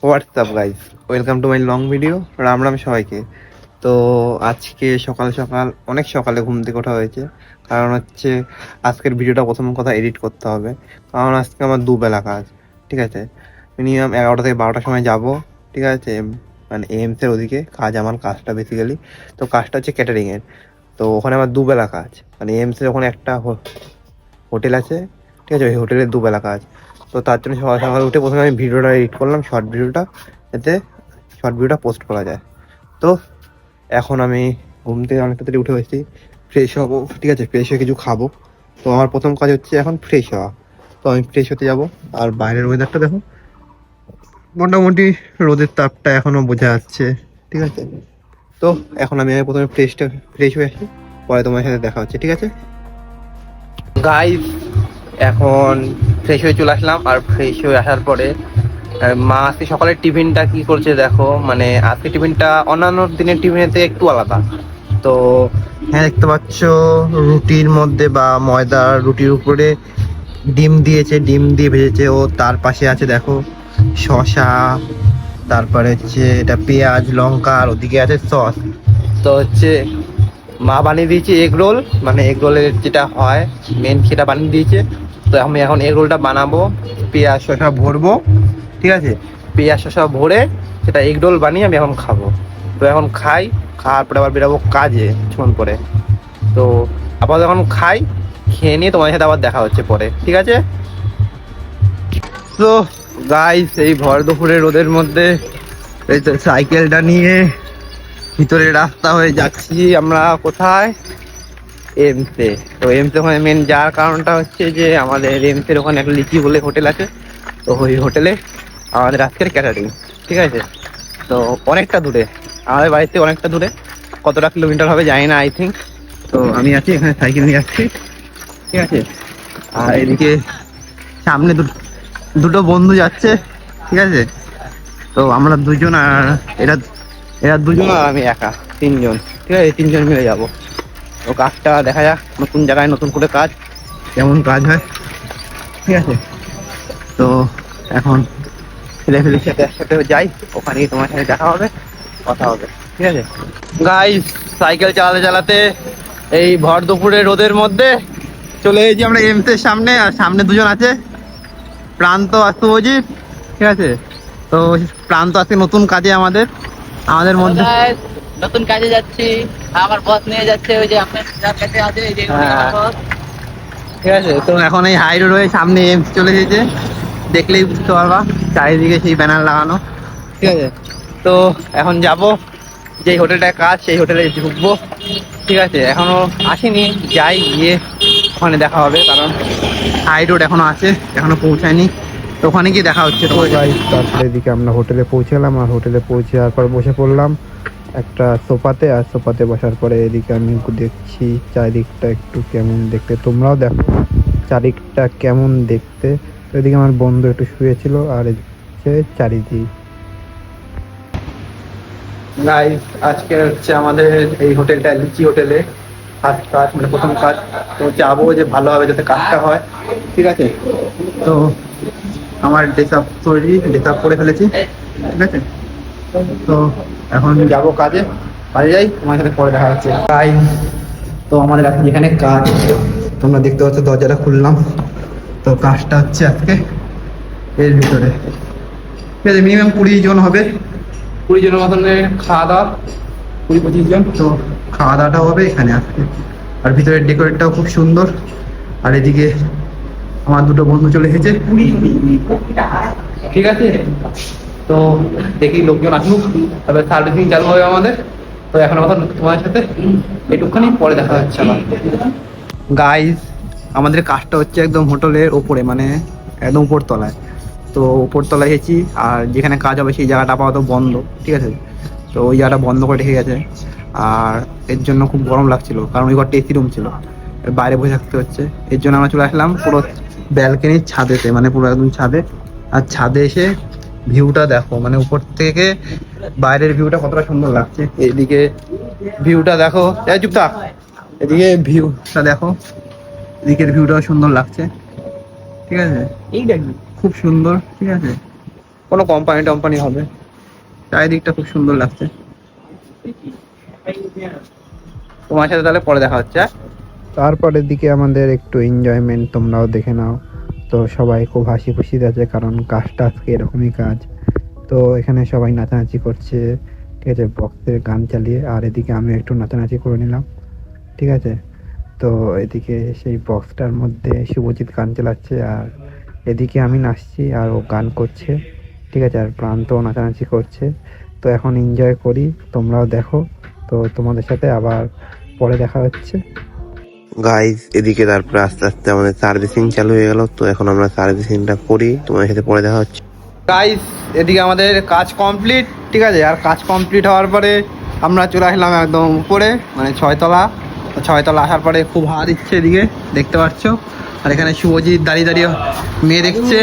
WhatsApp guys, welcome to my long video. Ram Ram সবাইকে। তো আজকে সকাল সকাল অনেক সকালে ঘুম থেকে ওঠা হয়েছে, কারণ হচ্ছে আজকের ভিডিওটা প্রথম কথা এডিট করতে হবে, কারণ আজকে আমার দুবেলা কাজ। ঠিক আছে, মিনিমাম 11টা থেকে 12টার সময় যাব। ঠিক আছে, মানে এমসের ওদিকে কাজ, আমার কাজটা বেসিক্যালি, তো কাজটা হচ্ছে ক্যাটারিংয়ের। তো ওখানে আমার দুবেলা কাজ, মানে এমসের ওখানে একটা হোটেল আছে। ঠিক আছে, ওই হোটেলের দুবেলা কাজ। তো তার জন্য সকাল সকাল উঠে প্রথমে আমি ভিডিওটা এডিট করলাম, শর্ট ভিডিওটা, যাতে শর্ট ভিডিওটা পোস্ট করা যায়। তো এখন আমি ঘুম থেকে অনেক তাড়াতাড়ি উঠে এসেছি, ফ্রেশ হবো। ঠিক আছে, ফ্রেশ হয়ে কিছু খাবো। তো আমার প্রথম কাজ হচ্ছে এখন ফ্রেশ হওয়া। তো আমি ফ্রেশ হতে যাব। আর বাইরের ওয়েদারটা দেখো, মোটামুটি রোদের তাপটা এখনো বোঝা যাচ্ছে। ঠিক আছে, তো এখন আমি প্রথমে ফ্রেশ হয়ে আসি, পরে তোমার সাথে দেখা হচ্ছে। ঠিক আছে গাইস, এখন ফ্রেশ হয়ে চলে আসলাম। আর ফ্রেশ হয়ে আসার পরে মা আজকে সকালের টিফিনটা কি করছে দেখো। মানে আজকে টিফিনটা অন্যান্য দিনের টিফিনের থেকে একটু আলাদা। তো হ্যাঁ, দেখতে পাচ্ছ রুটির মধ্যে বা ময়দার রুটির উপরে ডিম দিয়েছে, ডিম দিয়ে ভেজেছে। ও তার পাশে আছে দেখো শসা, তারপরে হচ্ছে এটা পেঁয়াজ লঙ্কা, আর ওদিকে আছে সস। তো হচ্ছে মা বানিয়ে দিয়েছে এগ রোল, মানে এগ রোলের যেটা হয় মেন সেটা বানিয়ে দিয়েছে। তো আমি এখন এগ রোলটা বানাবো, পেঁয়াজ শসা ভরবো। ঠিক আছে, পেঁয়াজ শসা ভরে সেটা এগ রোল বানিয়ে আমি এখন খাবো। তো এখন খাই, খাওয়ার পরে আবার বেরোবো কাজে কিছুক্ষণ পরে। তো আবার এখন খাই, খেয়ে নিয়ে তোমার সাথে আবার দেখা হচ্ছে পরে। ঠিক আছে, তো গাইস এই ভর দুপুরে রোদের মধ্যে এই তো সাইকেলটা নিয়ে ভিতরে রাস্তা হয়ে যাচ্ছি আমরা কোথায়, এমসে। তো এমসে ওখানে মেন যাওয়ার কারণটা হচ্ছে যে আমাদের এমসের ওখানে একটা লিচি বলে হোটেল আছে। তো ওই হোটেলে আমাদের আজকের ক্যাটারিং। ঠিক আছে, তো অনেকটা দূরে, আমাদের বাড়িতে অনেকটা দূরে, কতটা কিলোমিটার হবে জানি না, আই থিঙ্ক। তো আমি আছি এখানে, সাইকেল নিয়ে যাচ্ছি। ঠিক আছে, আর এদিকে সামনে দুটো বন্ধু যাচ্ছে। ঠিক আছে, তো আমরা দুজন, আর এরা এরা দুজন, আর আমি একা, তিনজন। ঠিক আছে, এই তিনজন মিলে যাবো। তো কাজটা দেখা যাক, নতুন জায়গায় নতুন করে কাজ, কেমন কাজ হয়। ঠিক আছে, তো এখন ছেলেফেলের সাথে একসাথে যাই, ওখানেই তোমার সাথে দেখা হবে, কথা হবে। ঠিক আছে গাইস, সাইকেল চালাতে চালাতে এই ভর দুপুরে রোদের মধ্যে চলে এসেছি আমরা এমসের সামনে। আর সামনে দুজন আছে, প্রান্ত আর শুভজিৎ। ঠিক আছে, তো প্রান্ত আজকে নতুন কাজে আমাদের আমাদের মধ্যে নতুন কাজে যাচ্ছি। আমার বস নিয়ে যাচ্ছে, ওই যে আপনার যার কাছে আছে এই যে আমার boss। ঠিক আছে, তো এখন এই হাই রোড হয়ে সামনে এমস চলে এসেছে, দেখলেই বুঝতে পারবা, চারিদিকে সেই ব্যানার লাগানো। ঠিক আছে, তো এখন যাব যেই হোটেলটায় কাজ, সেই হোটেলে ঢুকবো। ঠিক আছে, এখনো আসেনি, যাই, গিয়ে ওখানে দেখা হবে, কারণ হাই রোড এখনো আছে, এখনো পৌঁছায়নি। তো ওখানে গিয়ে দেখা হচ্ছে। তো তারপরে এদিকে আমরা হোটেলে পৌঁছালাম, আর হোটেলে পৌঁছে যাওয়ার পর বসে পড়লাম একটা সোফাতে। আর সোফাতে বসার পরে এদিকে আমি দেখছি চারিদিকটা একটু কেমন দেখতে, তোমরাও দেখো চারিদিকটা কেমন দেখতে। তো এদিকে আমার বন্ধু একটু শুয়েছিল, আর হচ্ছে চারিদিক। গাইস, আজকে হচ্ছে আমাদের এই হোটেলটা লিচি হোটেলে ফার্স্ট কাজ, মানে প্রথম কাজ। তো যাবো যে ভালোভাবে যাতে কাজটা হয়। ঠিক আছে, তো আমার ড্রেস আপ করে ফেলেছি। ঠিক আছে, তো এখন যাবো কাজে, কাজে যাই, তোমার সাথে পরে দেখা হচ্ছে। তো আমাদের এখন যেখানে কাজ, তোমরা দেখতে পাচ্ছ দরজাটা খুললাম। তো কাজটা হচ্ছে আজকে এর ভিতরে। ঠিক আছে, মিনিমাম 20 জন হবে, 20 জনের মতন খাওয়া দাওয়া, 20-25 জন। তো খাওয়া দাওয়াটা হবে এখানে আজকে। আর ভিতরের ডেকোরেটটাও খুব সুন্দর। আর এদিকে আমার দুটো বন্ধু চলে এসেছে। ঠিক আছে, তো দেখি লোকজন আসুক, তবে সার্ভিসিং চালু হবে আমাদের। তো এখন কথা তোমার সাথে একটুখানি পরে দেখা যাচ্ছে আমার। গাইস, আমাদের কাজটা হচ্ছে একদম হোটেলের ওপরে, মানে একদম উপর তলায়। তো উপর তলায় এসেছি, আর যেখানে কাজ হবে সেই জায়গাটা আপাতত বন্ধ। ঠিক আছে, তো ওই জায়গাটা বন্ধ করে রেখে গেছে। আর এর জন্য খুব গরম লাগছিল, কারণ ওই ঘরটা এসি রুম ছিল, বাইরে বসে থাকতে হচ্ছে। এর জন্য আমরা চলে আসলাম পুরো ব্যালকনির ছাদেতে, মানে পুরো একদম ছাদে। আর ছাদে এসে ভিউটা দেখো, মানে উপর থেকে বাইরের ভিউটা কতটা সুন্দর লাগছে। এইদিকে ভিউটা দেখো, এই চুপ থাক, এদিকে ভিউটা দেখো, এদিকের ভিউটাও সুন্দর লাগছে। ঠিক আছে, এই দেখি খুব সুন্দর। ঠিক আছে, কোনো কোম্পানি টম্পানি হবে। চারিদিকটা খুব সুন্দর লাগছে। তোমার সাথে তাহলে পরে দেখা হচ্ছে। তারপরের দিকে আমাদের একটু এনজয়মেন্ট তোমরাও দেখে নাও। তো সবাই খুব হাসি খুশিতে আছে, কারণ কাজটা আজকে এরকমই কাজ। তো এখানে সবাই নাচানাচি করছে, ঠিক আছে, বক্সের গান চালিয়ে। আর এদিকে আমি একটু নাচানাচি করে নিলাম, ঠিক আছে। তো এদিকে সেই বক্সটার মধ্যে শুভজিৎ গান চালাচ্ছে, আর এদিকে আমি নাচছি আর ও গান করছে, ঠিক আছে। আর প্রান্ত নাচানাচি করছে। তো এখন এনজয় করি, তোমরাও দেখো। তো তোমাদের সাথে আবার পরে দেখা হচ্ছে। গাইজ এদিকে তারপরে আস্তে আস্তে আমাদের সার্ভিসিং চালু হয়ে গেল। তো এখন আমরা সার্ভিসিংটা করি, তোমাদের সাথে পরে দেখা হচ্ছে। গাইজ এদিকে আমাদের কাজ কমপ্লিট, ঠিক আছে। আর কাজ কমপ্লিট হওয়ার পরে আমরা চলে আসলাম একদম উপরে, মানে 6 তলা। 6 তলা আসার পরে খুব হাওয়া দিচ্ছে, এদিকে দেখতে পাচ্ছ। আর এখানে শুভজিৎ দাঁড়িয়ে দাঁড়িয়ে মেয়ে দেখছে।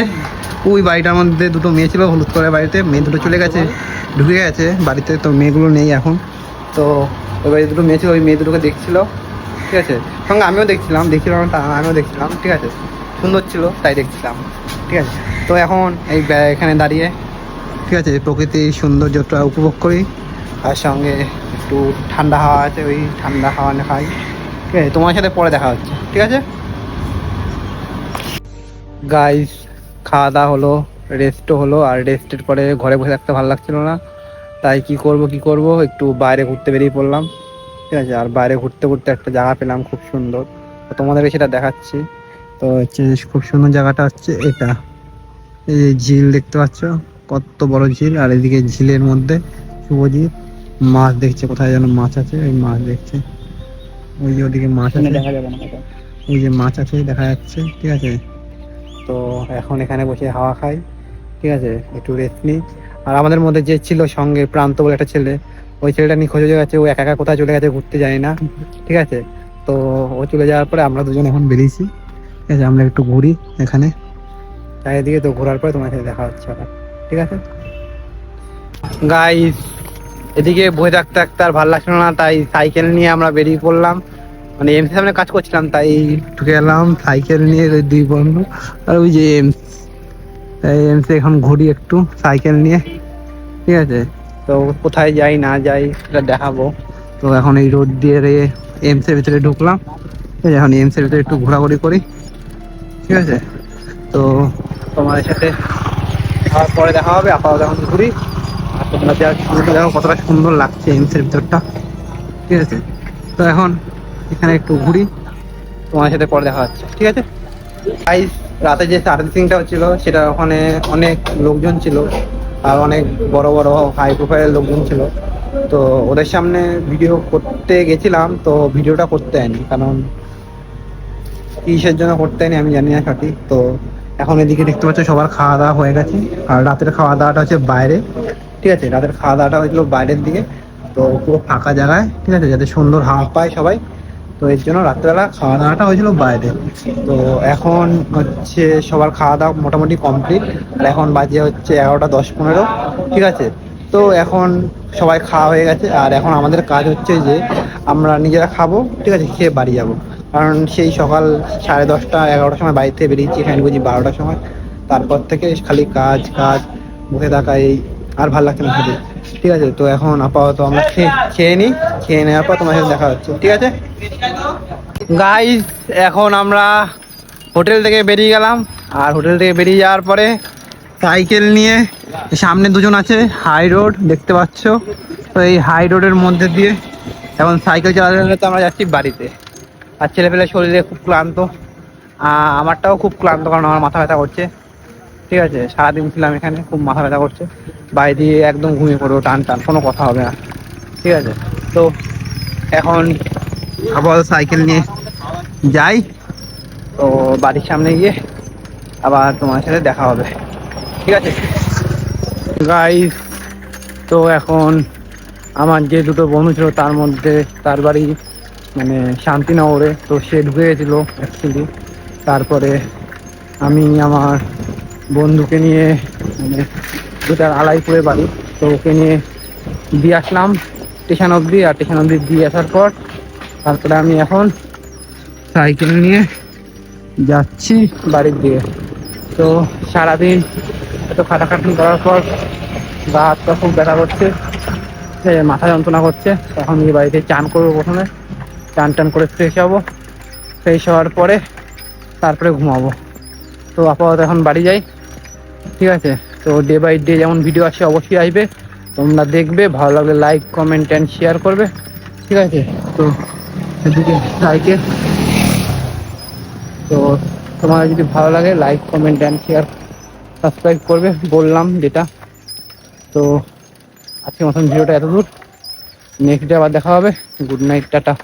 ওই বাড়িটার মধ্যে দুটো মেয়ে ছিল, হলুদ করে বাড়িতে। মেয়ে দুটো চলে গেছে, ঢুকে গেছে বাড়িতে। তো মেয়েগুলো নেই এখন। তো ওই বাড়িতে দুটো মেয়ে ছিল, ওই মেয়ে দুটোকে দেখছিল, ঠিক আছে। সঙ্গে আমিও দেখছিলাম, আমিও দেখছিলাম, ঠিক আছে। সুন্দর ছিল তাই দেখছিলাম, ঠিক আছে। তো এখন এই এখানে দাঁড়িয়ে, ঠিক আছে, প্রকৃতির সৌন্দর্যটা উপভোগ করি। আর সঙ্গে একটু ঠান্ডা হাওয়া আছে, ওই ঠান্ডা হাওয়া খাই, ঠিক আছে। তোমার সাথে পরে দেখা হচ্ছে, ঠিক আছে। গাইস খাওয়া দাওয়া হলো, রেস্টও হলো। আর রেস্টের পরে ঘরে বসে থাকতে ভালো লাগছিল না, তাই কি করব একটু বাইরে ঘুরতে বেরিয়ে পড়লাম, ঠিক আছে। আর বাইরে ঘুরতে ঘুরতে একটা জায়গা পেলাম খুব সুন্দর, তো তোমাদেরকে সেটা দেখাচ্ছি। তো হচ্ছে খুব সুন্দর জায়গাটা হচ্ছে এটা, এই যে ঝিল দেখতে পাচ্ছ, কত বড় ঝিল। আর এদিকে ঝিলের মধ্যে শুভজিৎ মাছ দেখছে, কোথায় যেন মাছ আছে, ওই মাছ দেখছে। ওই যে ওদিকে মাছ আছে, দেখা যাবে না, ওই যে মাছ আছে দেখা যাচ্ছে, ঠিক আছে। তো এখন এখানে বসে হাওয়া খাই, ঠিক আছে, একটু রেস্ট নিই। আর আমাদের মধ্যে যে ছিল সঙ্গে প্রান্ত বলে একটা ছেলে, ওই ছেলেটা নিখোঁজ হয়ে গেছে। ও একা একা কোথায় চলে গেছে ঘুরতে জানি না, ঠিক আছে। তো ও চলে যাওয়ার পরে আমরা দুজন এখন বেরিয়েছি, ঠিক আছে। আমরা একটু ঘুরি এখানে চারিদিকে। তো ঘোরার পরে তোমার সাথে দেখা হচ্ছে, ঠিক আছে। গাইস এদিকে বসে থাকতে থাকতে আর ভালো লাগছিল না, তাই সাইকেল নিয়ে আমরা বেরিয়ে পড়লাম। মানে এমসি সামনে কাজ করছিলাম, তাই ঢুকে গেলাম সাইকেল নিয়ে, ওই 2 বন্ধু। আর ওই যে এমসি এখন ঘুরি একটু সাইকেল নিয়ে, ঠিক আছে। তো কোথায় যাই না যাই সেটা দেখাবো। তো এখন এই রোড দিয়ে এমসের ভিতরে ঢুকলাম, ঠিক আছে। এখন এমসের ভিতরে একটু ঘোরাঘুরি করি, ঠিক আছে। তো তোমাদের সাথে আবার পরে দেখা হবে। আপাতত এখন ঘুরি। আর তোমরা দেখো কতটা সুন্দর লাগছে এমসের ভিতরটা, ঠিক আছে। তো এখন এখানে একটু ঘুরি, তোমার সাথে পরে দেখা হচ্ছে, ঠিক আছে। গাইস রাতে যে সার্ভিসিংটা হচ্ছিল সেটা ওখানে অনেক লোকজন ছিল, আর অনেক বড় বড় হাই প্রোফাইল লোকজন ছিল। তো ওদের সামনে ভিডিও করতে গেছিলাম, তো ভিডিওটা করতে হয়নি, কারণ কিসের জন্য করতে হয়নি আমি জানি না সঠিক। তো এখন এদিকে দেখতে পাচ্ছ সবার খাওয়া দাওয়া হয়ে গেছে। আর রাতের খাওয়া দাওয়াটা হচ্ছে বাইরে, ঠিক আছে। রাতের খাওয়া দাওয়াটা হয়েছিল বাইরের দিকে, তো পুরো ফাঁকা জায়গায়, ঠিক আছে, যাতে সুন্দর হাওয়া পায় সবাই। তো এর জন্য রাত্রেবেলা খাওয়া দাওয়াটা হয়েছিল বাইরে। তো এখন হচ্ছে সবার খাওয়া দাওয়া মোটামুটি কমপ্লিট। আর এখন বাজে হচ্ছে 11টা 10-15, ঠিক আছে। তো এখন সবাই খাওয়া হয়ে গেছে। আর এখন আমাদের কাজ হচ্ছে যে আমরা নিজেরা খাবো, ঠিক আছে, খেয়ে বাড়ি যাবো। কারণ সেই সকাল 10:30 11টার সময় বাড়ি থেকে বেরিয়েছি, এখানে বুঝি 12টার সময়। তারপর থেকে খালি কাজ কাজ, বসে থাকা, এই আর ভালো লাগছে না খেতে, ঠিক আছে। তো এখন আপাতত আমরা খেয়ে নিই, খেয়ে নেওয়ার পর তোমার সাথে দেখা হচ্ছে, ঠিক আছে। গাইস এখন আমরা হোটেল থেকে বেরিয়ে গেলাম। আর হোটেল থেকে বেরিয়ে যাওয়ার পরে সাইকেল নিয়ে সামনে দুজন আছে, হাই রোড দেখতে পাচ্ছ। তো এই হাই রোডের মধ্যে দিয়ে এখন সাইকেল চালাতে চালাতে আমরা যাচ্ছি বাড়িতে। আর ছেলেপেলে শরীরে খুব ক্লান্ত, আমারটাও খুব ক্লান্ত, কারণ আমার মাথা ব্যথা করছে, ঠিক আছে। সারাদিন ছিলাম এখানে, খুব মাথা ব্যথা করছে। বাড়ি দিয়ে একদম ঘুমিয়ে পড়বো টান টান, কোনো কথা হবে না, ঠিক আছে। তো এখন আবার সাইকেল নিয়ে যাই, তো বাড়ির সামনে গিয়ে আবার তোমার সাথে দেখা হবে, ঠিক আছে। গাইস তো এখন আমার যে দুটো বন্ধু ছিল তার মধ্যে তার বাড়ি মানে শান্তিনগরে, তো সে ঢুকে গেছিল অ্যাকচুয়ালি। তারপরে আমি আমার বন্ধুকে নিয়ে, মানে যেটার আলাইপুরে বাড়ি, তো ওকে নিয়ে দিয়ে আসলাম স্টেশন অবধি। আর স্টেশন অবধি দিয়ে আসার পর তারপরে আমি এখন সাইকেল নিয়ে যাচ্ছি বাড়ির দিকে। তো সারাদিন এত খাটাখাটনি করার পর গা হাত পা খুব ব্যথা করছে, মাথা যন্ত্রণা করছে। এখন এই বাড়িতে চান করবো, প্রথমে চান টান করে ফ্রেশ হবো, ফ্রেশ হওয়ার পরে তারপরে ঘুমাবো। তো আপাতত এখন বাড়ি যাই, ঠিক আছে? তো ডে বাই ডে যেমন ভিডিও আসে অবশ্যই আসবে, তোমরা দেখবে, ভালো লাগলে লাইক কমেন্ট অ্যান্ড শেয়ার করবে, ঠিক আছে? তো এদিকে লাইকে, তো তোমার যদি ভালো লাগে like comment and share subscribe করবে, বললাম যেটা। তো আজকের মতন ভিডিওটা এত দূর, নেক্সট ডে আবার দেখা হবে। Good night, tata.